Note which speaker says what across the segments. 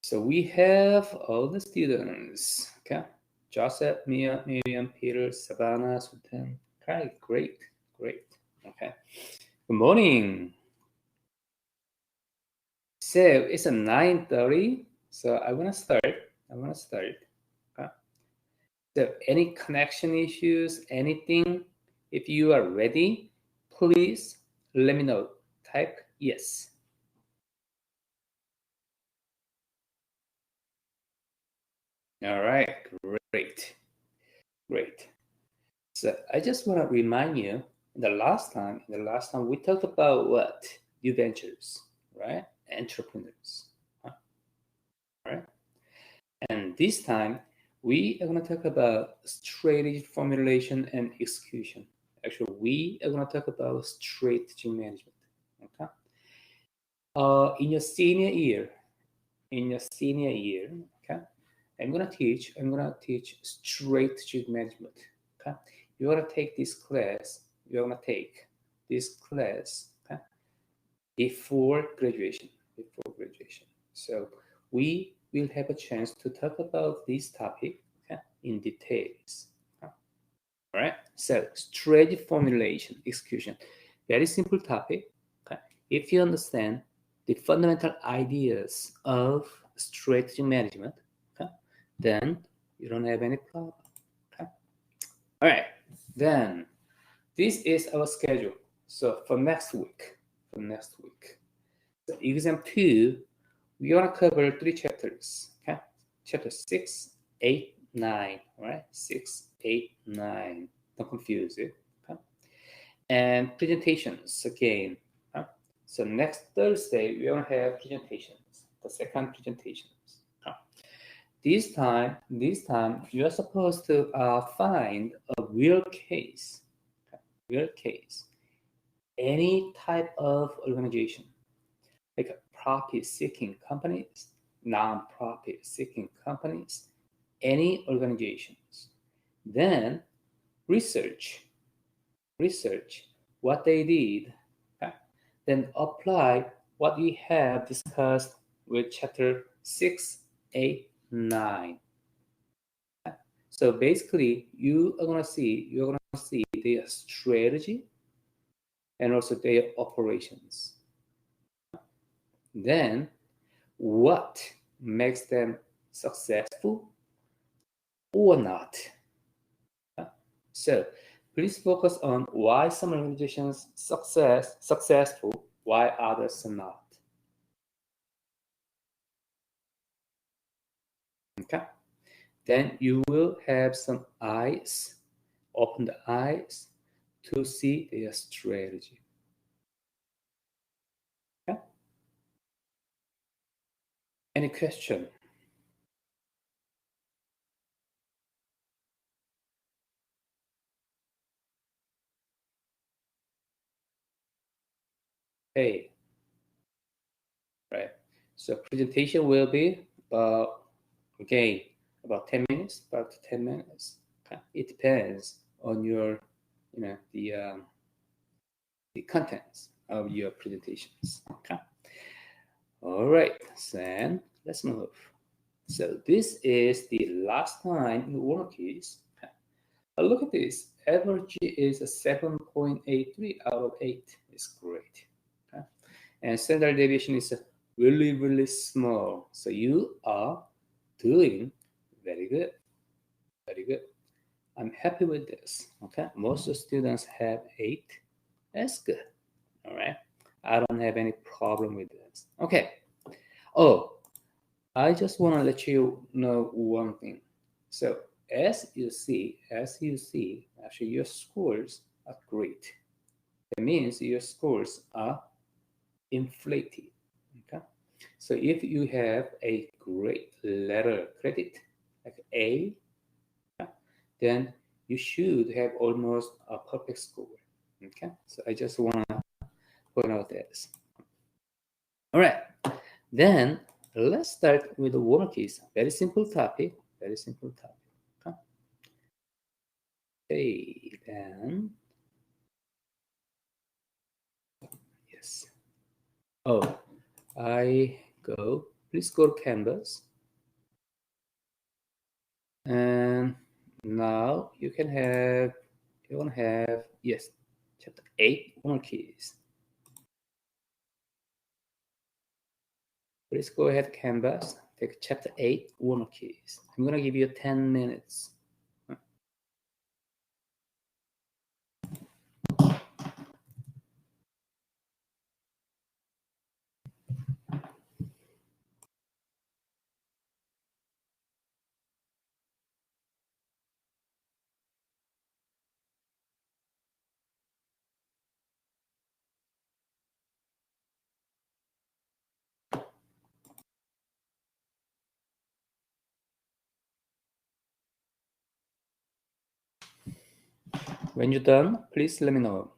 Speaker 1: So we have all the students. Okay. Joseph, Mia, Miriam, Peter, Savannah, Sultan. Okay, great. Okay. Good morning. So it's a 9:30. So I wanna start. Okay. So any connection issues, anything, if you are ready, please let me know. Type yes. All right, great. So I just want to remind you, the last time we talked about what? New ventures, right? Entrepreneurs, huh? Right? And this time we are going to talk about strategy formulation and execution. Actually, we are going to talk about strategy management. Okay. In your senior year, okay, I'm gonna teach strategy management. Okay, you're gonna take this class. Okay, before graduation. So we will have a chance to talk about this topic, okay, in details. Okay? All right. So strategy formulation, execution, very simple topic. Okay, if you understand the fundamental ideas of strategy management, okay, then you don't have any problem. Okay. All right. Then this is our schedule. So for next week, so exam 2, we want to cover 3 chapters. Okay, chapter 6, 8, 9. All right, 6, 8, 9. Don't confuse it. Okay, and presentations again. Okay? So next Thursday we want to have presentations. The second presentations. Okay? This time you are supposed to find a real case. Okay? Real case. Any type of organization, like profit-seeking companies, non-profit-seeking companies, any organizations. Then research what they did. Okay? Then apply what we have discussed with chapter 6, 8, 9. Okay? So basically, you're gonna see their strategy and also their operations. Then what makes them successful or not. So please focus on why some organizations successful, why others are not. Okay. Then you will have some eyes, open the eyes to see their strategy. Okay. Any question? Hey, right. So presentation will be about, again, about 10 minutes, Okay. It depends on your, the contents of your presentations. Okay. All right, then let's move. So this is the last time in work keys. Okay. Look at this. Average is a 7.83 out of 8. It's great. Okay. And standard deviation is really small. So you are doing very good. I'm happy with this. Okay. Most of the students have 8. That's good. All right. I don't have any problem with this. Okay. Oh, I just want to let you know one thing. So as you see, actually your scores are great. That means your scores are inflated. Okay. So if you have a great letter credit, like A, okay, then you should have almost a perfect score. Okay. So I just want to point out this. All right. Then let's start with the work keys. Very simple topic. Okay. Okay, then yes. Oh, I go please go to Canvas. And now you can have, yes, chapter 8, one keys. Please go ahead, Canvas, take chapter 8, one keys. I'm gonna give you 10 minutes. When you're done, please let me know.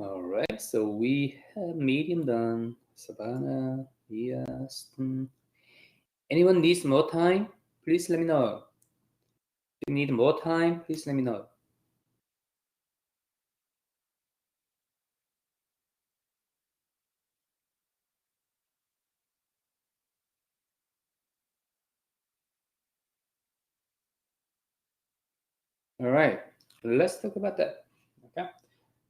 Speaker 1: All right, so we have medium done. Savannah, yes. Anyone needs more time? Please let me know. If you need more time, please let me know. All right, let's talk about that. Okay,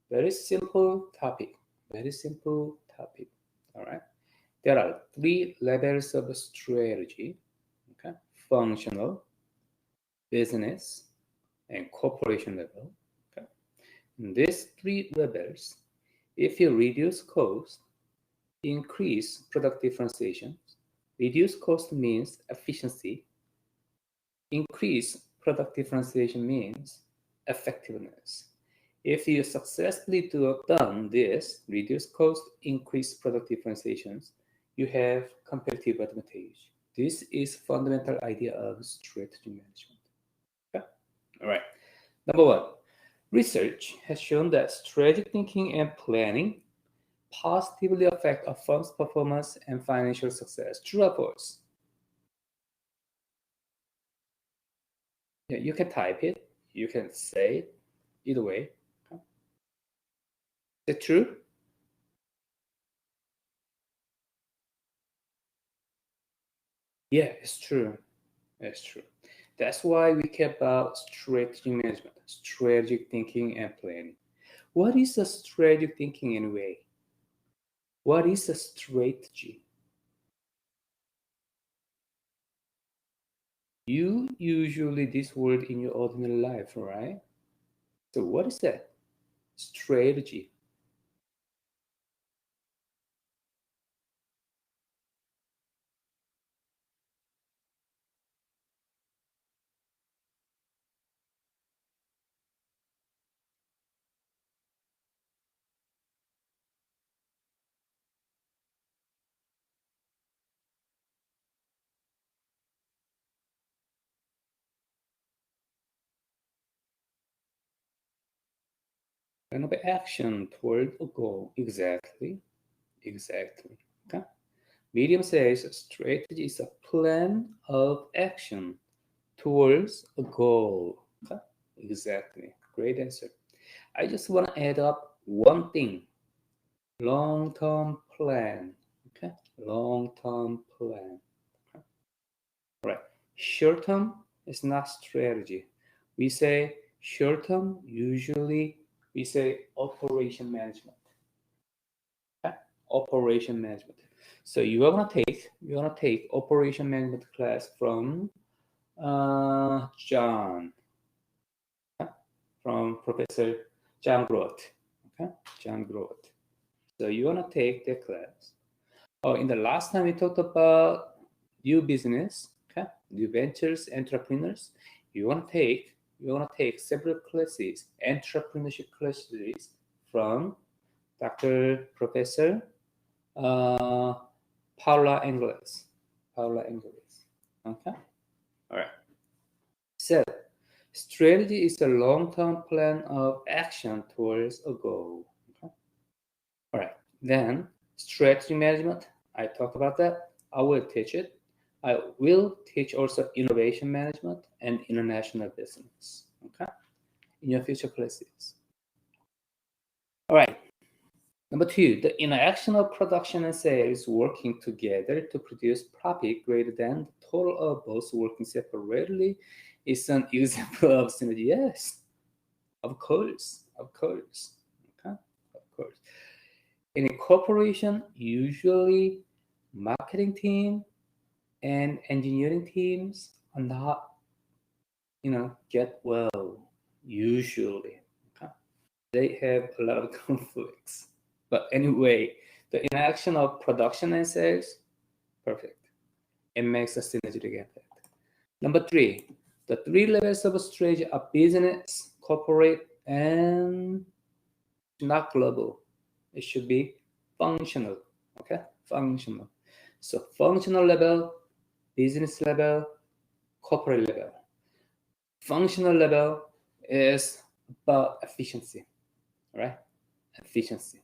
Speaker 1: very simple topic. Very simple topic. All right, there are three levels of strategy. Okay, functional, business, and corporation level. Okay, in these three levels, if you reduce cost, increase product differentiation. Reduce cost means efficiency. Increase product differentiation means effectiveness. If you successfully done this, reduce cost, increase product differentiations, you have competitive advantage. This is fundamental idea of strategy management. Okay? All right. Number one, research has shown that strategic thinking and planning positively affect a firm's performance and financial success. True or false? Yeah, you can type it, you can say it, either way. Okay. Is it true? Yeah, it's true. It's true. That's why we care about strategic management, strategic thinking and planning. What is a strategic thinking anyway? What is a strategy? You usually this word in your ordinary life, right? So what is that? Strategy. Kind of action toward a goal. Exactly. Exactly. Okay. Medium says strategy is a plan of action towards a goal. Okay. Exactly. Great answer. I just want to add up one thing. Long-term plan. Okay. Long-term plan. Okay. All right. Short-term is not strategy. We say short-term, usually we say operation management. Okay? Operation management. So you are gonna take operation management class from John, okay? From Professor John Groth. Okay, John Groth. So you wanna take that class. Oh, in the last time we talked about new business, okay, new ventures, entrepreneurs. You wanna take several classes, entrepreneurship classes from Dr. Professor uh, Paula Angeles. Paula Angeles. Okay. All right. So, strategy is a long-term plan of action towards a goal. Okay. All right. Then, strategy management. I talked about that. I will teach it. I will teach also innovation management and international business. Okay. In your future classes. All right. Number two, the interaction of production and sales working together to produce profit greater than the total of both working separately is an example of synergy. Yes, of course, of course, okay, of course. In a corporation, usually marketing team and engineering teams are not, get well. Usually, okay? They have a lot of conflicts. But anyway, the interaction of production and sales, perfect. It makes a synergy together. Number three, the three levels of strategy are business, corporate, and not global. It should be functional. Okay, functional. So functional level, business level, corporate level. Functional level is about efficiency, right? efficiency.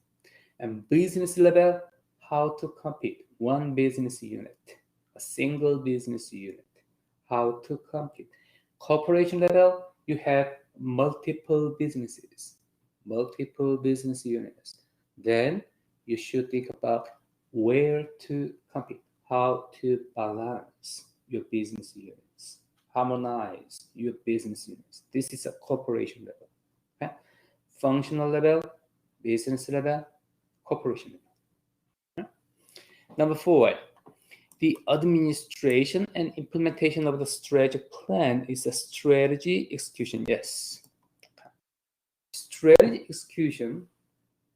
Speaker 1: And business level, how to compete. One business unit, a single business unit, how to compete. Corporation level, you have multiple businesses, multiple business units. Then you should think about where to compete, how to balance your business units, harmonize your business units. This is a corporation level. Okay? Functional level, business level, corporation level. Okay? Number 4, the administration and implementation of the strategy plan is a strategy execution. Yes. Strategy execution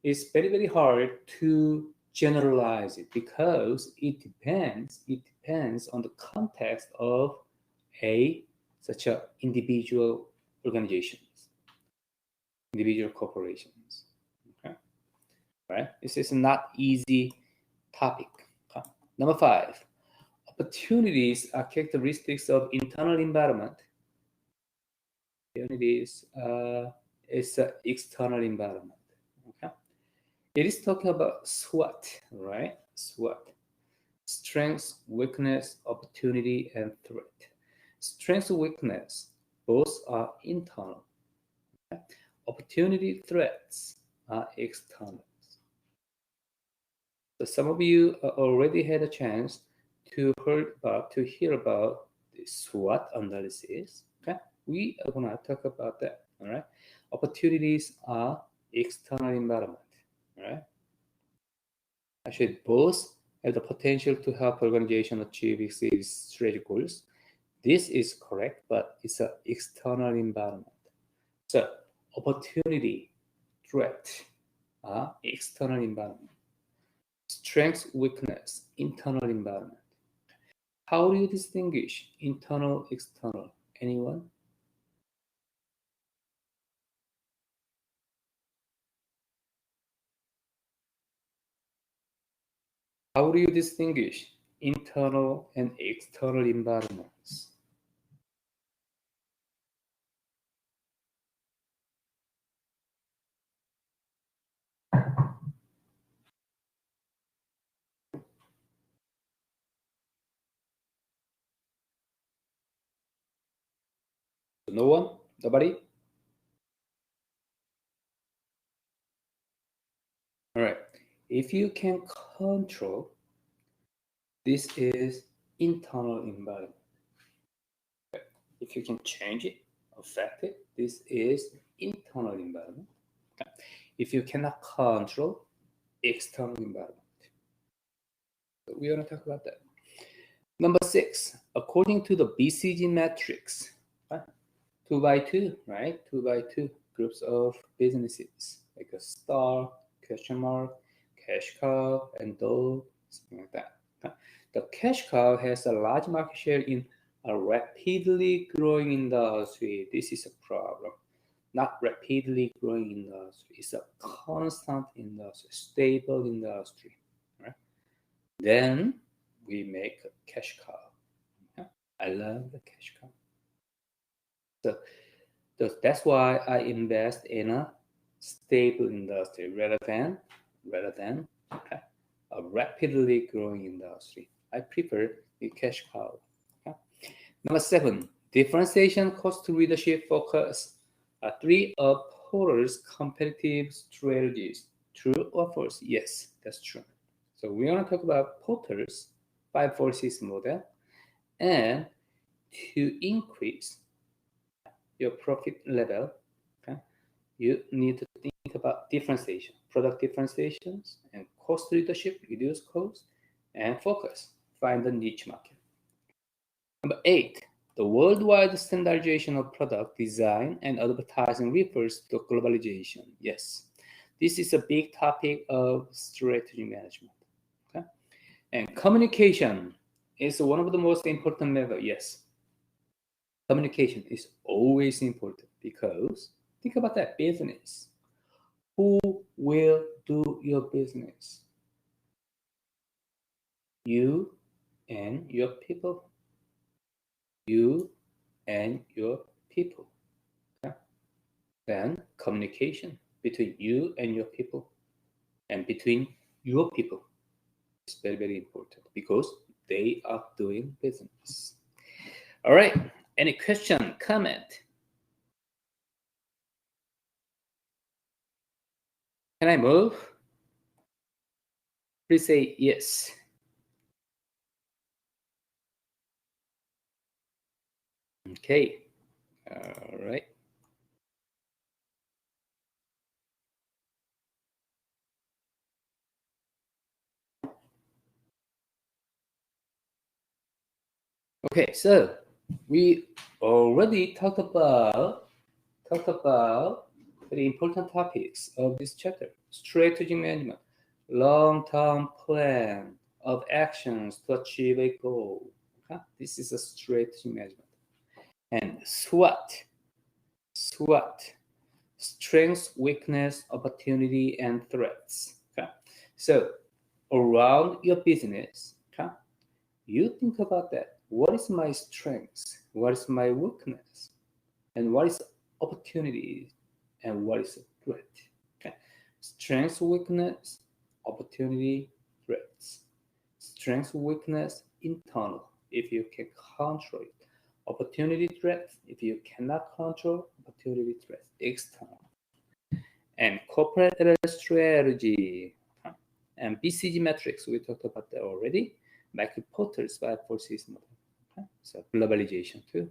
Speaker 1: is very, very hard to generalize it because it depends on the context of such a individual organizations, individual corporations. Okay, right? This is not easy topic. Okay. Number 5, opportunities are characteristics of internal environment. Opportunities is an external environment. Okay. It is talking about SWOT, right? SWOT. Strength, weakness, opportunity, and threat. Strength and weakness, both are internal. Okay? Opportunity, threats are external. So some of you already had a chance to hear about the SWOT analysis. Okay, we are gonna talk about that. All right, opportunities are external environment. All right, actually both have the potential to help organization achieve its strategic goals. This is correct, but it's an external environment. So opportunity, threat are external environment. Strength, weakness, internal environment. How do you distinguish internal, external? Anyone? How do you distinguish internal and external environments? No one? Nobody? All right. If you can control, this is internal environment. Okay. If you can change it, affect it, this is internal environment. Okay. If you cannot control, external environment. So we want to talk about that. Number 6, according to the BCG matrix, right? 2 by 2, right? 2 by 2 groups of businesses, like a star, question mark, cash cow, and dog, something like that. Okay? The cash cow has a large market share in a rapidly growing industry. This is a problem. Not rapidly growing industry. It's a constant industry, stable industry. Right? Then we make a cash cow. Yeah? I love the cash cow. So that's why I invest in a stable industry rather than okay, a rapidly growing industry. I prefer the cash cow. Okay? Number 7, differentiation, cost leadership, focus are 3 of Porter's competitive strategies. True or false? Yes, that's true. So we want to talk about Porter's 5 forces model, and to increase your profit level, okay, you need to think about differentiation, product differentiations, and cost leadership, reduce cost, and focus, find the niche market. Number 8, the worldwide standardization of product design and advertising refers to globalization. Yes, this is a big topic of strategy management. Okay, and communication is one of the most important methods. Yes, communication is always important because think about that business. Who will do your business? You and your people. You and your people. Okay? Then communication between you and your people. and between your people. It's very, very important because they are doing business. All right. Any question, comment? Can I move? Please say yes. Okay. All right. Okay, so we already talked about very important topics of this chapter: strategy management, long-term plan of actions to achieve a goal. Okay? This is a strategy management. And SWOT, strengths, weakness, opportunity, and threats. Okay? So around your business, okay, you think about that. What is my strength? What is my weakness? And what is opportunity? And what is a threat? Okay. Strength, weakness, opportunity, threats. Strength, weakness, internal, if you can control it. Opportunity, threat, if you cannot control, opportunity, threat, external. And corporate strategy. And BCG metrics, we talked about that already. Michael Porter's 5 forces model. Okay? So globalization too.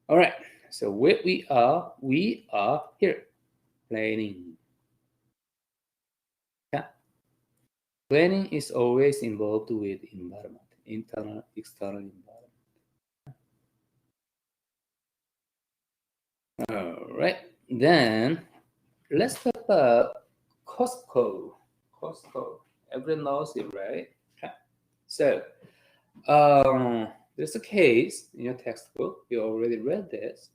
Speaker 1: All right. So where we are here, planning. Yeah. Planning is always involved with environment, internal, external environment. All right. Then let's talk about Costco. Costco. Everyone knows it, right? Okay. So there's a case in your textbook. You already read this.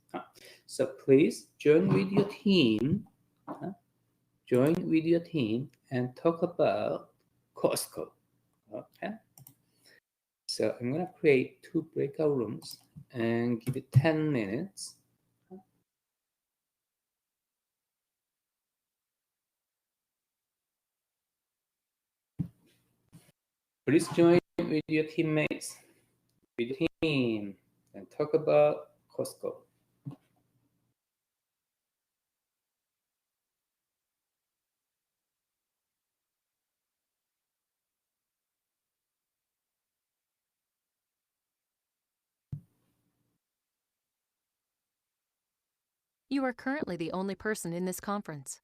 Speaker 1: So please join with your team. Join with your team and talk about Costco. Okay. So I'm gonna create 2 breakout rooms and give it 10 minutes. Please join with your teammates, with your team, and talk about Costco.
Speaker 2: You are currently the only person in this conference.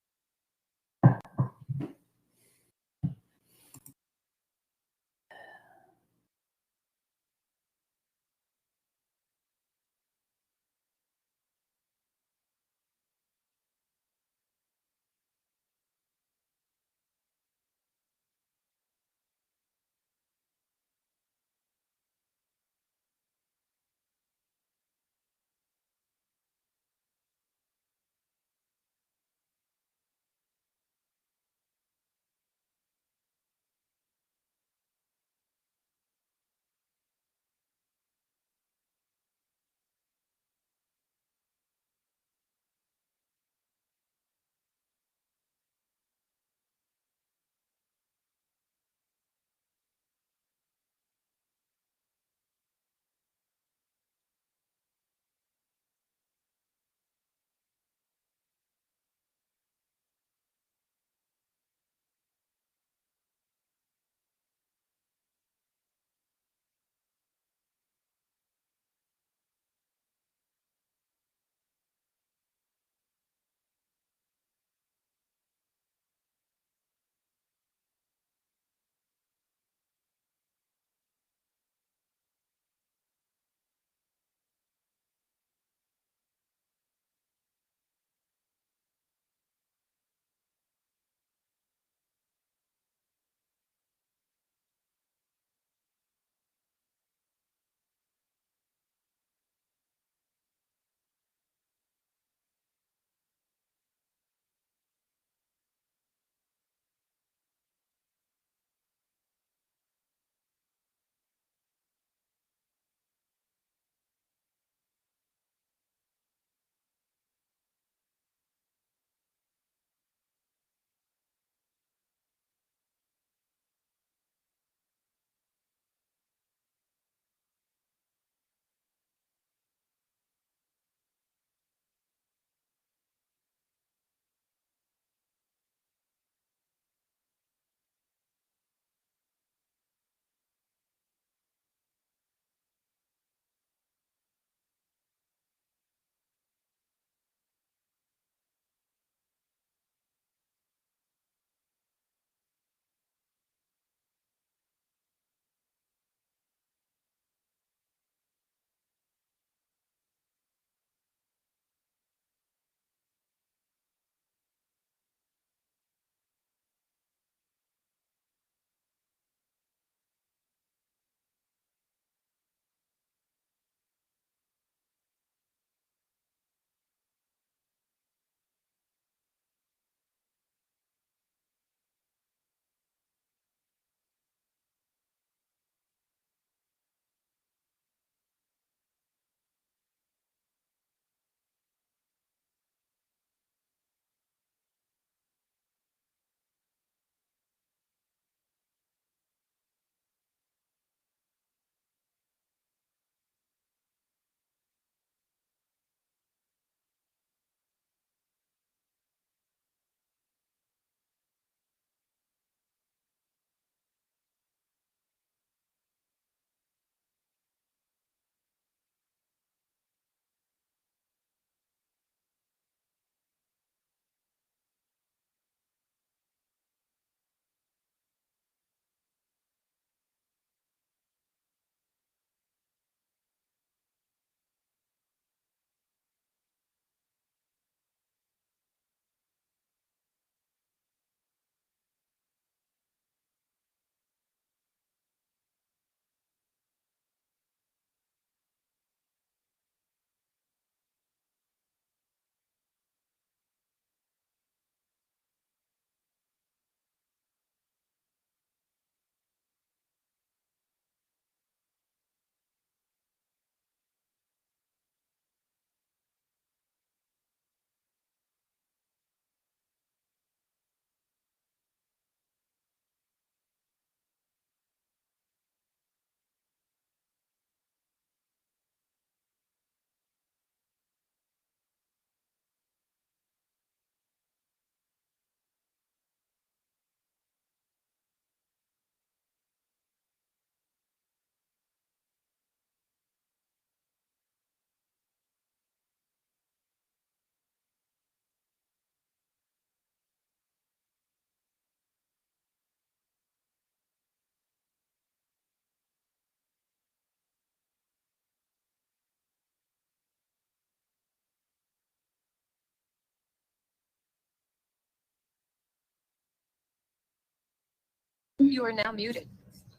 Speaker 2: You are now muted.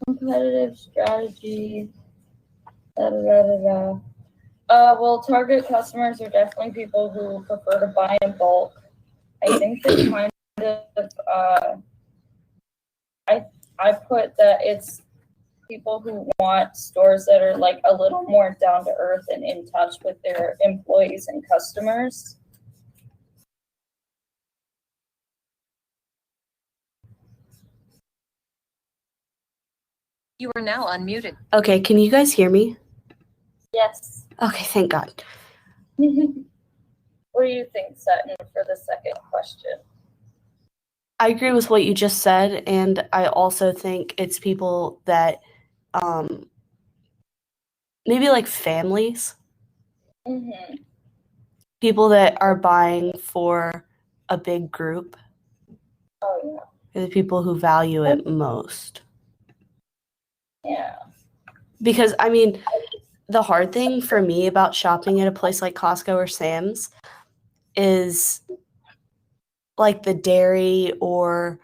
Speaker 3: Competitive strategy. Well, target customers are definitely people who prefer to buy in bulk. I think that kind of, I put that it's people who want stores that are like a little more down to earth and in touch with their employees and customers.
Speaker 2: You are now unmuted.
Speaker 4: Okay, can you guys hear me?
Speaker 3: Yes.
Speaker 4: Okay, thank God.
Speaker 3: What do you think, Sutton, for the second question?
Speaker 4: I agree with what you just said, and I also think it's people that maybe like families,
Speaker 3: Mm-hmm.
Speaker 4: people that are buying for a big group.
Speaker 3: Oh, yeah.
Speaker 4: They're the people who value it most.
Speaker 3: Yeah.
Speaker 4: Because, I mean, the hard thing for me about shopping at a place like Costco or Sam's is like the dairy or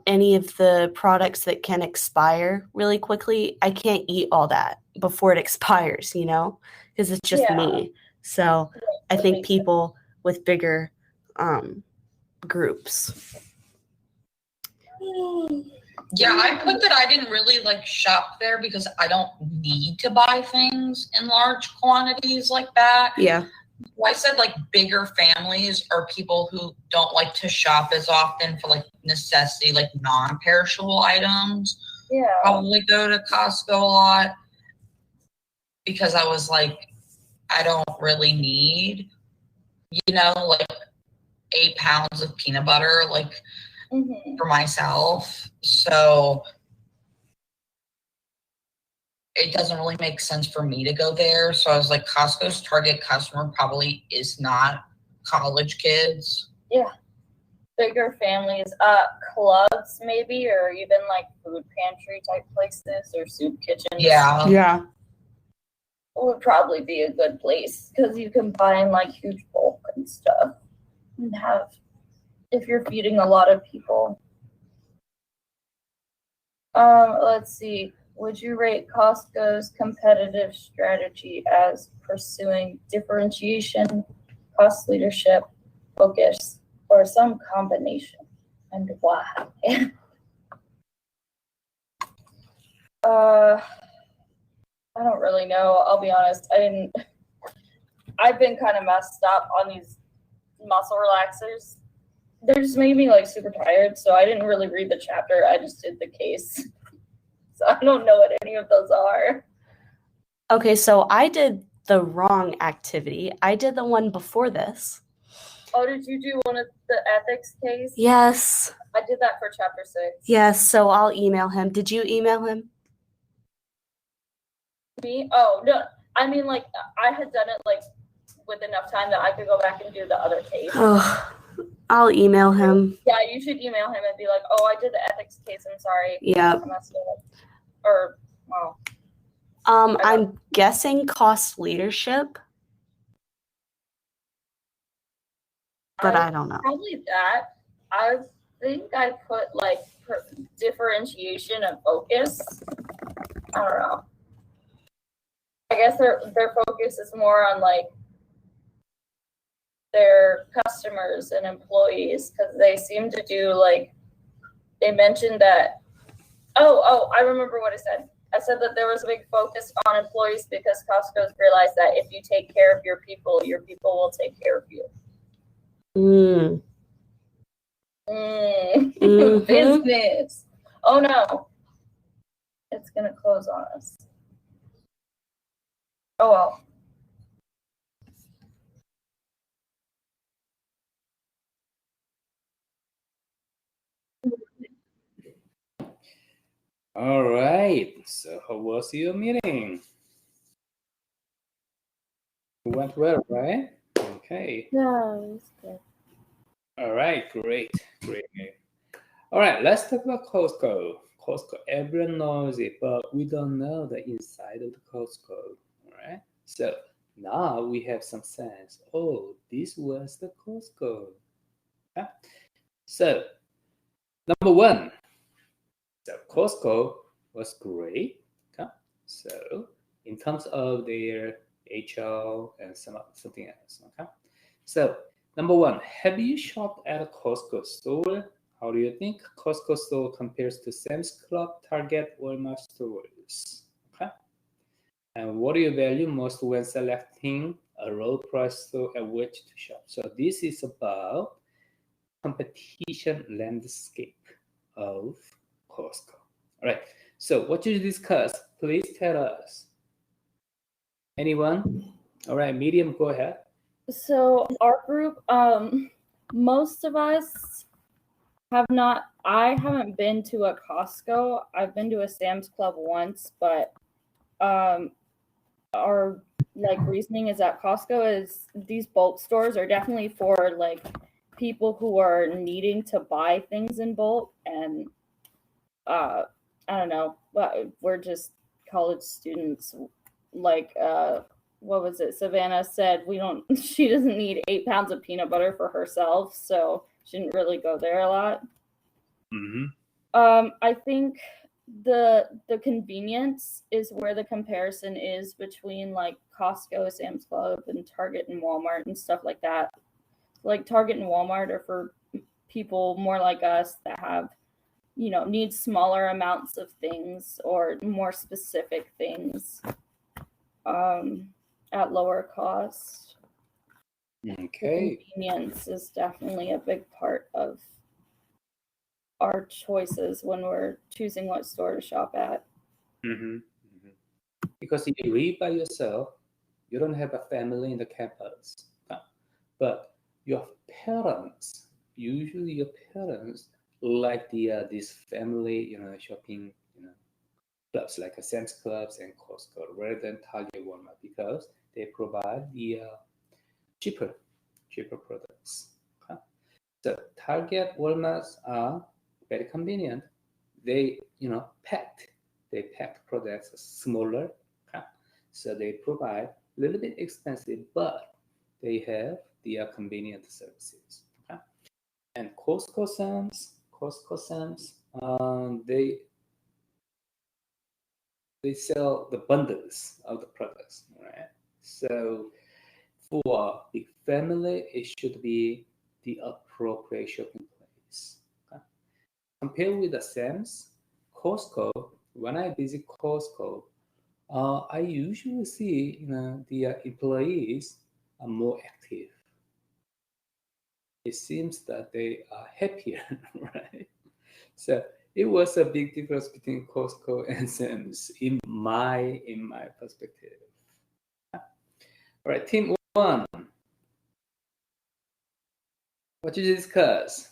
Speaker 4: any of the products that can expire really quickly. I can't eat all that before it expires, you know, because it's just me. So I think people with bigger groups.
Speaker 5: Yeah, I put that I didn't really like shop there because I don't need to buy things in large quantities like that.
Speaker 4: Yeah.
Speaker 5: Well, I said like bigger families are people who don't like to shop as often for like necessity, like non-perishable items.
Speaker 3: Yeah.
Speaker 5: Probably go to Costco a lot because I was like, I don't really need, like 8 pounds of peanut butter, like for myself. So it doesn't really make sense for me to go there. So I was like, Costco's target customer probably is not college kids.
Speaker 3: Yeah. Bigger families, clubs maybe, or even like food pantry type places or soup kitchens.
Speaker 4: Yeah.
Speaker 3: Would probably be a good place because you can buy in like huge bulk and stuff and have, if you're feeding a lot of people. Let's see. Would you rate Costco's competitive strategy as pursuing differentiation, cost leadership, focus, or some combination? And why? I don't really know. I'll be honest. I've been kind of messed up on these muscle relaxers. They just made me like super tired, so I didn't really read the chapter. I just did the case. So I don't know what any of those are.
Speaker 4: Okay, so I did the wrong activity. I did the one before this.
Speaker 3: Oh, did you do one of the ethics case?
Speaker 4: Yes.
Speaker 3: I did that for chapter 6.
Speaker 4: Yes, so I'll email him. Did you email him?
Speaker 3: Me? Oh, no. I mean, like, I had done it, like, with enough time that I could go back and do the other case.
Speaker 4: Oh, I'll email him.
Speaker 3: Yeah, you should email him and be like, oh, I did the ethics case. I'm sorry.
Speaker 4: Yeah.
Speaker 3: I messed it up. Or, well.
Speaker 4: I'm guessing cost leadership, but I don't know.
Speaker 3: Probably that. I think I put, like, differentiation and focus. I don't know. I guess their focus is more on like their customers and employees because they seem to do like they mentioned that. Oh, I remember what I said. I said that there was a big focus on employees because Costco's realized that if you take care of your people will take care of you.
Speaker 4: Mm-hmm.
Speaker 3: Business. Oh no, it's gonna close on us. Oh well.
Speaker 1: All right. So how was your meeting? It went well, right? Okay.
Speaker 3: Yeah, it's good.
Speaker 1: All right. Great. All right. Let's talk about Costco. Costco. Everyone knows it, but we don't know the inside of the Costco. All right. So now we have some sense. Oh, this was the Costco. Yeah. So number one, So Costco was great. Okay? So in terms of their HL and something else. Okay. So number one, have you shopped at a Costco store? How do you think Costco store compares to Sam's Club, Target, Walmart stores? Okay. And what do you value most when selecting a low price store at which to shop? So this is about competition landscape of Costco. All right. So what did you discuss? Please tell us. Anyone? All right, Medium, go ahead.
Speaker 3: So our group, most of us have not. I haven't been to a Costco. I've been to a Sam's Club once, but our reasoning is that Costco is these bulk stores are definitely for people who are needing to buy things in bulk, and I don't know, but we're just college students. What was it? Savannah said she doesn't need 8 pounds of peanut butter for herself, so she didn't really go there a lot.
Speaker 1: Mm-hmm.
Speaker 3: I think the convenience is where the comparison is between Costco, Sam's Club, and Target and Walmart and stuff like that. Like Target and Walmart are for people more like us that have, need smaller amounts of things or more specific things at lower cost.
Speaker 1: Okay.
Speaker 3: The convenience is definitely a big part of our choices when we're choosing what store to shop at.
Speaker 1: Mm-hmm. Mm-hmm. Because if you live by yourself, you don't have a family in the campus. But your parents, usually your parents like this family, shopping, clubs like a Sam's Clubs and Costco rather than Target, Walmart, because they provide the cheaper products. Okay? So Target, Walmarts are very convenient. They packed products smaller, okay? So they provide a little bit expensive, but they have the convenient services. Okay? And Costco Sam's, they sell the bundles of the products, right? So for a big family, it should be the appropriate shopping place. Okay? Compared with the Sam's, Costco, when I visit Costco, I usually see the employees are more active. It seems that they are happier, right? So it was a big difference between Costco and Sam's in my perspective. All right, team one. What did you discuss?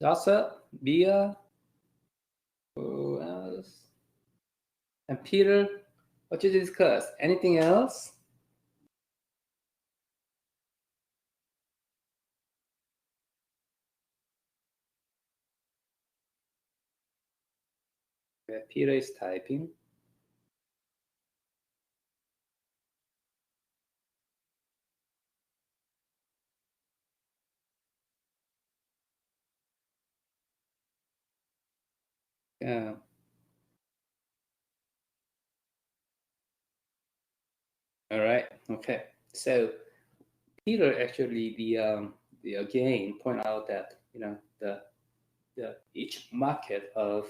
Speaker 1: Joseph, Bia, who else? And Peter, what did you discuss? Anything else? Okay, Peter is typing. Yeah. All right. Okay. So Peter actually the again point out that the each market of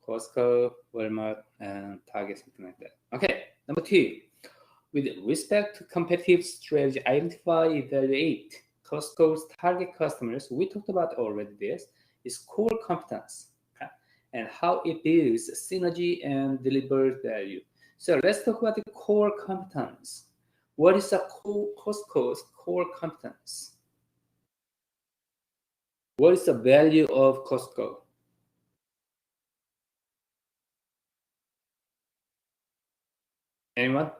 Speaker 1: Costco, Walmart, and Target, something like that. Okay. Number two, with respect to competitive strategy, identify, evaluate Costco's target customers. We talked about already this is core competence, okay? And how it builds synergy and delivers value. So let's talk about the core competence. What is Costco's core competence? What is the value of Costco? Anyone?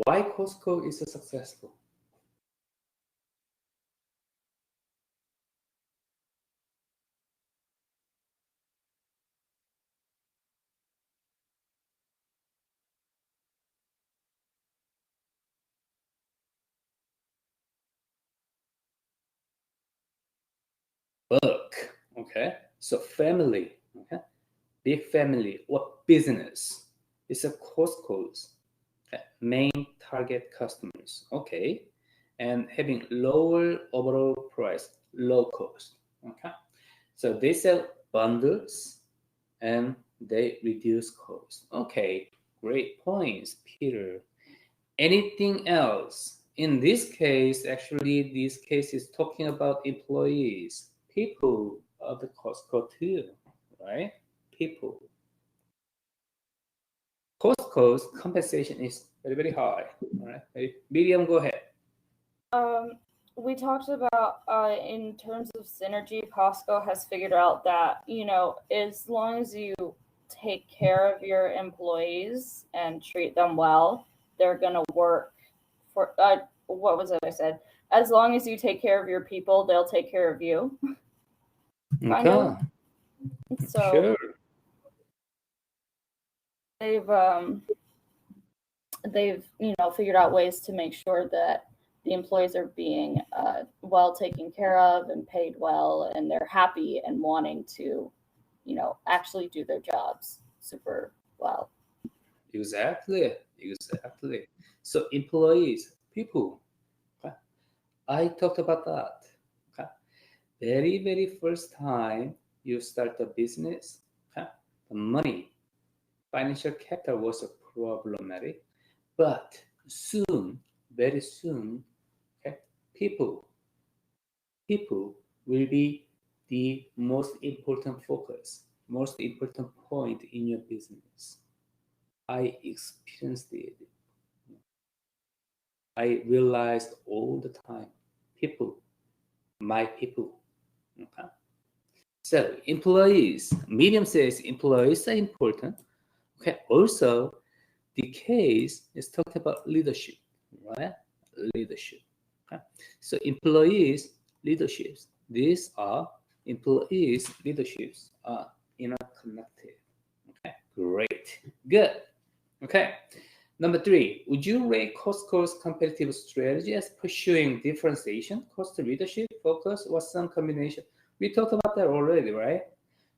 Speaker 1: Why Costco is so successful? Work, okay? So family, okay? Big family or business is a Costco's main target customers, okay? And having lower overall price, low cost, okay? So they sell bundles and they reduce cost. Okay, great points, Peter. Anything else? In this case, actually, this case is talking about employees, people of the Costco too, right? People. Costco's compensation is very, very high. All right, hey, Miriam, go ahead.
Speaker 3: We talked about in terms of synergy, Costco has figured out that, as long as you take care of your employees and treat them well, they're going to work for, what was it I said? As long as you take care of your people, they'll take care of you. Kind of. So
Speaker 1: Sure.
Speaker 3: they've figured out ways to make sure that the employees are being well taken care of and paid well, and they're happy and wanting to actually do their jobs super well.
Speaker 1: Exactly. So employees, people. Okay. I talked about that. Okay. Very, very first time you start a business, okay, the money, financial capital was a problematic, but soon, very soon, okay, people will be the most important focus, most important point in your business. I experienced it. I realized all the time, people, my people. Okay. So employees, medium says employees are important. Okay. Also, the case is talking about leadership, right? Leadership. Okay. So employees, leaderships. These are employees, leaderships are interconnected. Okay. Great. Good. Okay. Number 3, would you rate Costco's competitive strategy as pursuing differentiation, cost leadership, focus, or some combination? We talked about that already, right?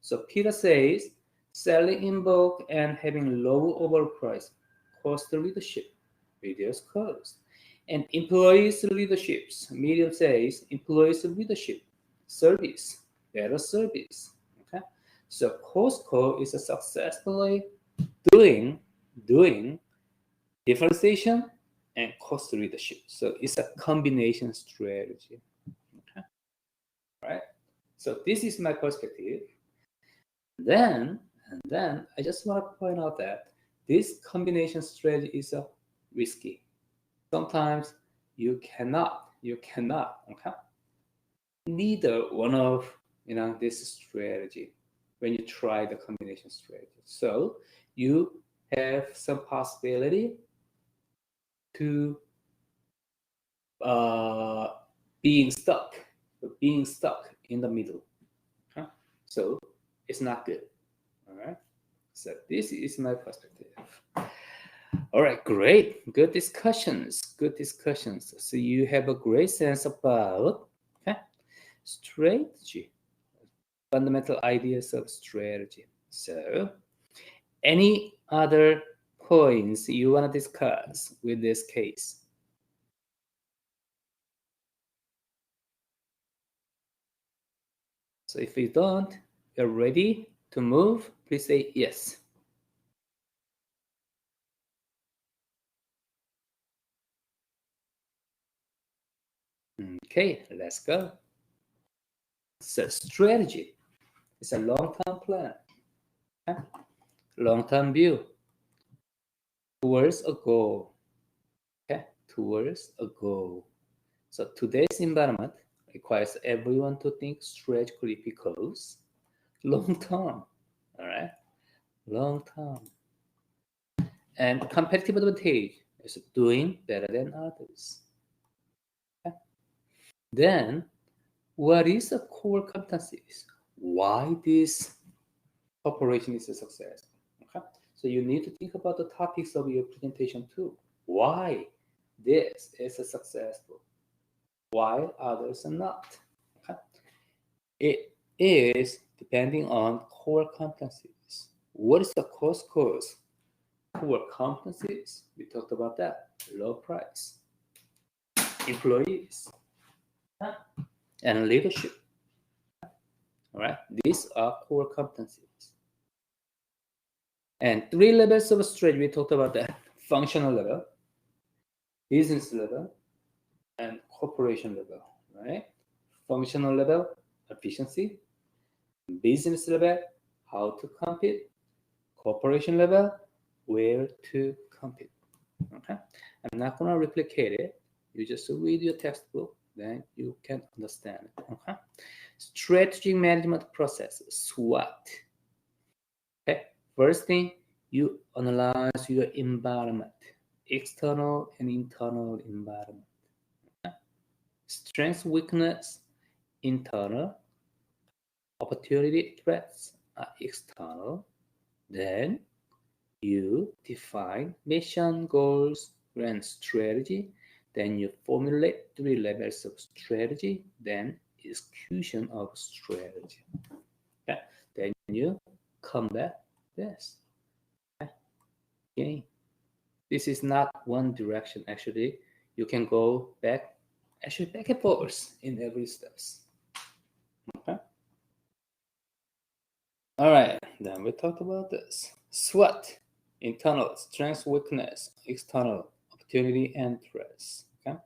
Speaker 1: So Peter says selling in bulk and having low overall price, cost leadership, reduce cost. And employees leaderships, Medium says employees leadership, service, better service. Okay, so Costco is successfully doing differentiation and cost leadership. So it's a combination strategy. Okay. Right? So this is my perspective. Then I just want to point out that this combination strategy is risky. Sometimes you cannot, okay? Neither one of this strategy when you try the combination strategy. So you have some possibility to being stuck in the middle. Okay? So it's not good. All right. So this is my perspective. All right, great. Good discussions. So you have a great sense about strategy, fundamental ideas of strategy. So any other points you want to discuss with this case? So if you don't, you're ready to move, please say yes. Okay, let's go. So strategy is a long-term plan, long-term view towards a goal. Okay, towards a goal. So today's environment requires everyone to think strategically because long-term, all right, long-term. And competitive advantage is doing better than others. Okay? Then, what is the core competencies? Why this corporation is a success? Okay? So you need to think about the topics of your presentation too. Why this is a successful? Why others are not? Okay? It is depending on core competencies. What is the cost cause? Core competencies, we talked about that. Low price, employees, and leadership. All right, these are core competencies. And 3 levels of strategy, we talked about that. Functional level, business level, and corporation level, right? Functional level, efficiency. Business level, how to compete. Corporation level, where to compete. Okay, I'm not going to replicate it. You just read your textbook, then you can understand it. Okay, strategic management process, SWOT. Okay, first thing, you analyze your environment, external and internal environment. Okay? Strengths, weakness, internal. Opportunity, threats are external. Then you define mission, goals, and strategy. Then you formulate 3 levels of strategy. Then execution of strategy. Okay. Then you combat this. Okay. This is not one direction. Actually, you can go back and forth in every steps. Okay. All right. Then we talked about this. SWOT. Internal, strength, weakness, external, opportunity, and threats. Okay,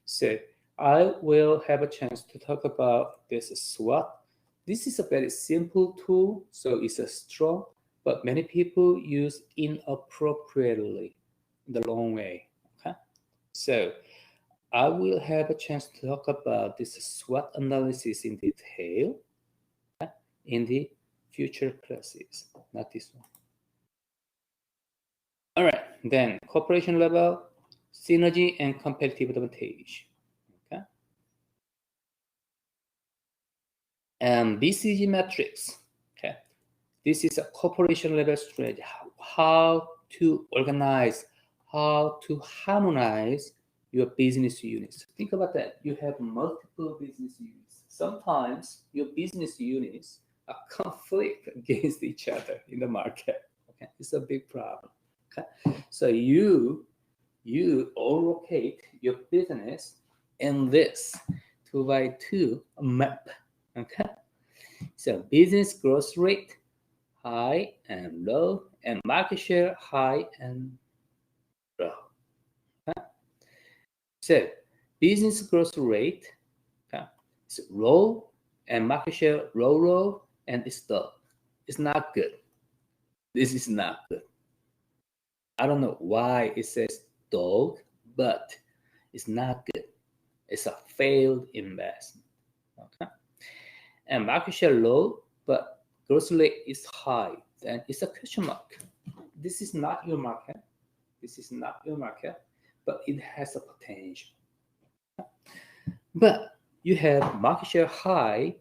Speaker 1: so I will have a chance to talk about this SWOT. This is a very simple tool, so it's a strong, but many people use inappropriately in the wrong way. Okay, so I will have a chance to talk about this SWOT analysis in detail in the future classes, not this one. All right, then corporation level, synergy and competitive advantage. Okay, and BCG matrix. Okay, this is a corporation level strategy. How to organize, how to harmonize your business units. Think about that. You have multiple business units. Sometimes your business units are conflict against each other in the market. Okay, it's a big problem. Okay, so you allocate your business in this 2x2 map. Okay, so business growth rate high and low, and market share high and low. Okay? So business growth rate, okay, is low, and market share low, and it's low. It's not good. This is not good. I don't know why it says dog, but it's not good. It's a failed investment. Okay, and market share low, but growth rate is high. Then it's a question mark. This is not your market. This is not your market, but it has a potential. But you have market share high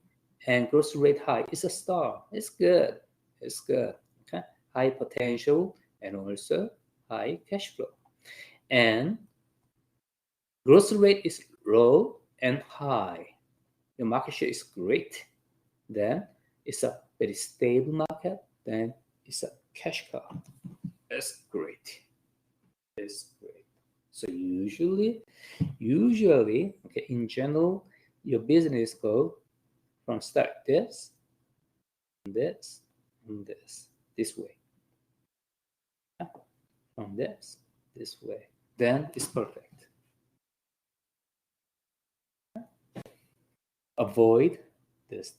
Speaker 1: and growth rate high. It's a star. It's good. It's good. Okay, high potential and also high cash flow. And growth rate is low and high. Your market share is great. Then it's a very stable market. Then it's a cash cow. That's great. It's great. So usually, okay, in general, your business go from start this, and this, and this way. From this way. Then it's perfect. Avoid this.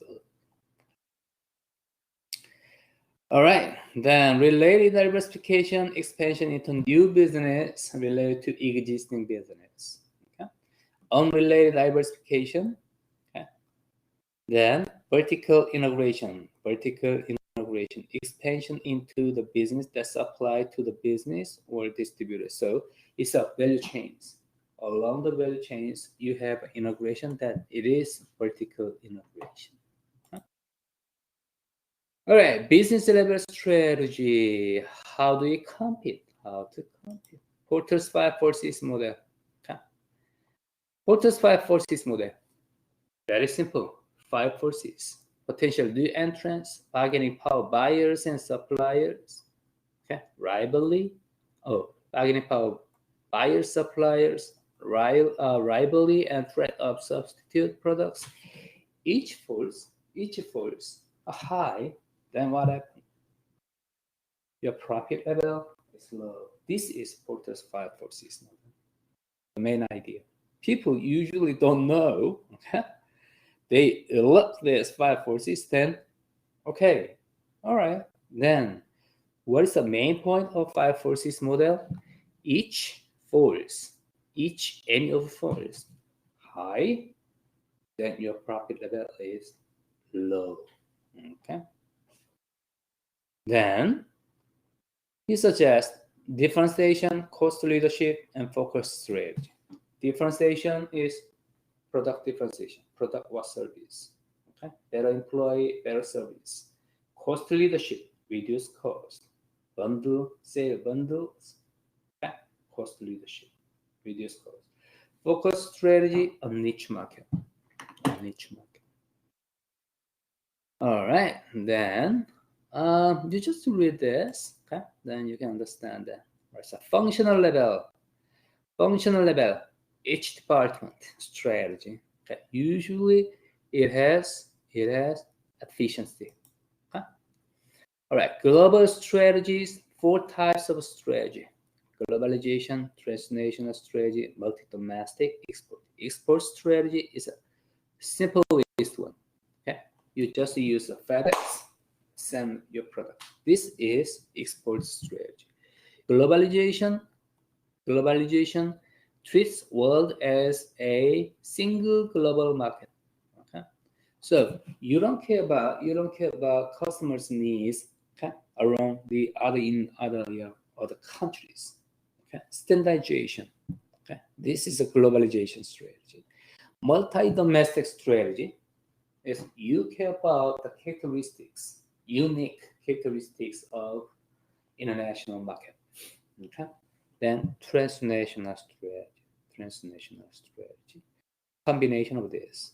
Speaker 1: All right, then related diversification, expansion into new business related to existing business. Okay, unrelated diversification. Okay, then vertical integration. Vertical integration, expansion into the business that's applied to the business or distributor. So it's a value chains. Along the value chains, you have integration that it is vertical integration. All right, business level strategy. How do you compete? How to compete? Porter's 5 forces model. Porter's 5 forces model. Very simple. 5 forces. Potential new entrants, bargaining power buyers and suppliers. Rivalry. Bargaining power buyers, suppliers, rivalry and threat of substitute products. Each falls a high, then what happens? Your profit level is low. This is Porter's 5 forces model. The main idea. People usually don't know. They look this 5 forces, then okay, all right. Then what is the main point of 5 forces model? Each any of falls high, then your profit level is low. Okay. Then he suggests differentiation, cost leadership, and focus strategy. Differentiation is product differentiation. Product what service. Okay. Better employee, better service. Cost leadership, reduce cost. Sale bundles. Okay. Cost leadership, reduce cost. Focus strategy, a niche market. All right, then you just read this, okay? Then you can understand that. Right, so functional level, each department strategy. Okay, usually it has efficiency. Okay? All right, global strategies, 4 types of strategy: globalization, transnational strategy, multi-domestic, export. Export strategy is a simplest one. Okay, you just use a FedEx, send your product. This is export strategy. Globalization treats world as a single global market. Okay, so you don't care about customers' needs, okay, around the other countries. Okay, standardization. Okay, this is a globalization strategy. Multi-domestic strategy is you care about the unique characteristics of international market. Okay, then transnational strategy. Combination of this.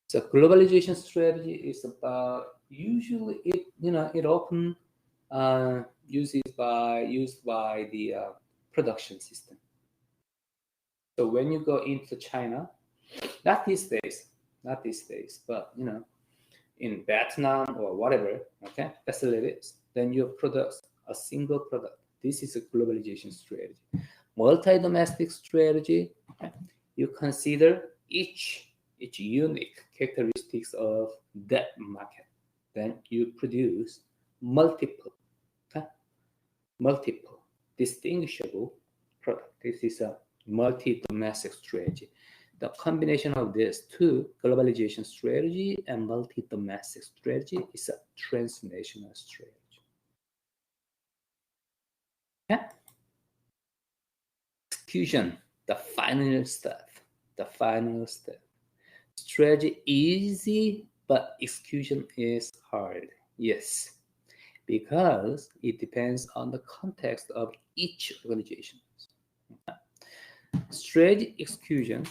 Speaker 1: So globalization strategy is about usually it often used by the production system. So when you go into China, not these days, but in Vietnam or whatever, okay, facilities, then you produce a single product. This is a globalization strategy. Multi-domestic strategy, okay, you consider each unique characteristics of that market. Then you produce multiple distinguishable product. This is a multi-domestic strategy. The combination of these two, globalization strategy and multi-domestic strategy, is a transnational strategy. Okay? Execution, the final step. Strategy easy, but execution is hard. Yes, because it depends on the context of each organization. Strategy execution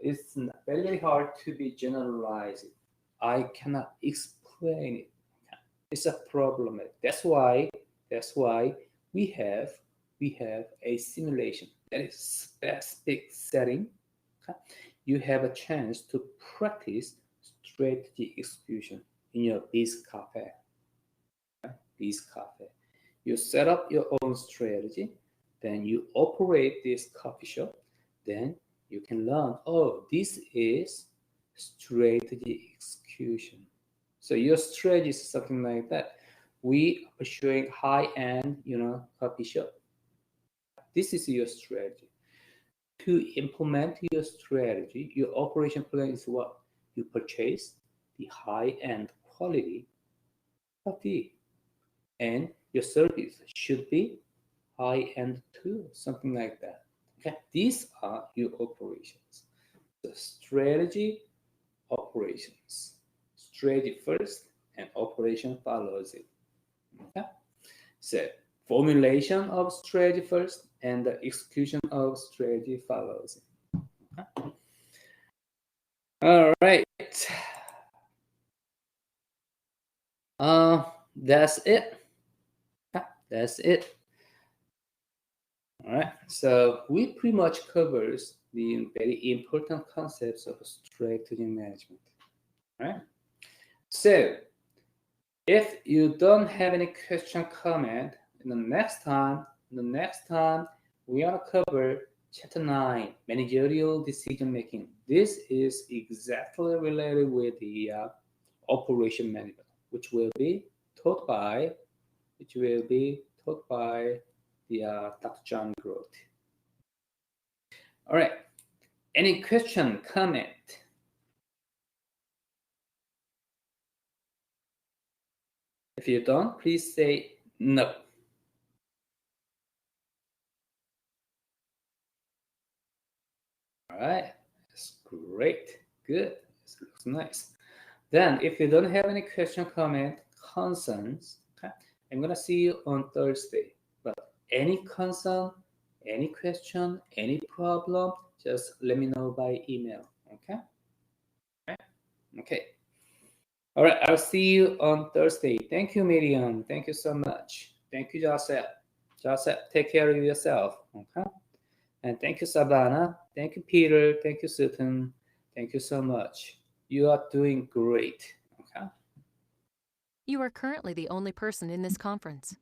Speaker 1: is very, very hard to be generalized. I cannot explain it. It's a problem. That's why we have a simulation that is specific setting. Okay? You have a chance to practice strategy execution in your Biz Cafe. You set up your own strategy, then you operate this coffee shop, then you can learn, this is strategy execution. So your strategy is something like that. We are showing high-end, coffee shop. This is your strategy. To implement your strategy, your operation plan is what? You purchase the high-end quality fatigue. And your service should be high-end too, something like that. Okay, these are your operations. The strategy, operations. Strategy first, and operation follows it. Okay, so formulation of strategy first, and the execution of strategy follows it. Okay? All right. That's it. That's it. All right. So we pretty much covers the very important concepts of strategy management. All right. So if you don't have any question, comment, the next time we are gonna cover chapter 9, managerial decision making. This is exactly related with the operation management, which will be taught by the Dr. John Groth. All right. Any question, comment? If you don't, please say no. All right. That's great. Good. This looks nice. Then, if you don't have any question, comment, concerns, okay, I'm gonna see you on Thursday. But any concern, any question, any problem, just let me know by email. Okay. Okay. All right. I'll see you on Thursday. Thank you, Miriam. Thank you so much. Thank you, Joseph. Joseph, take care of yourself. Okay. And thank you, Savannah. Thank you, Peter. Thank you, Sutton. Thank you so much. You are doing great. Okay.
Speaker 2: You are currently the only person in this conference.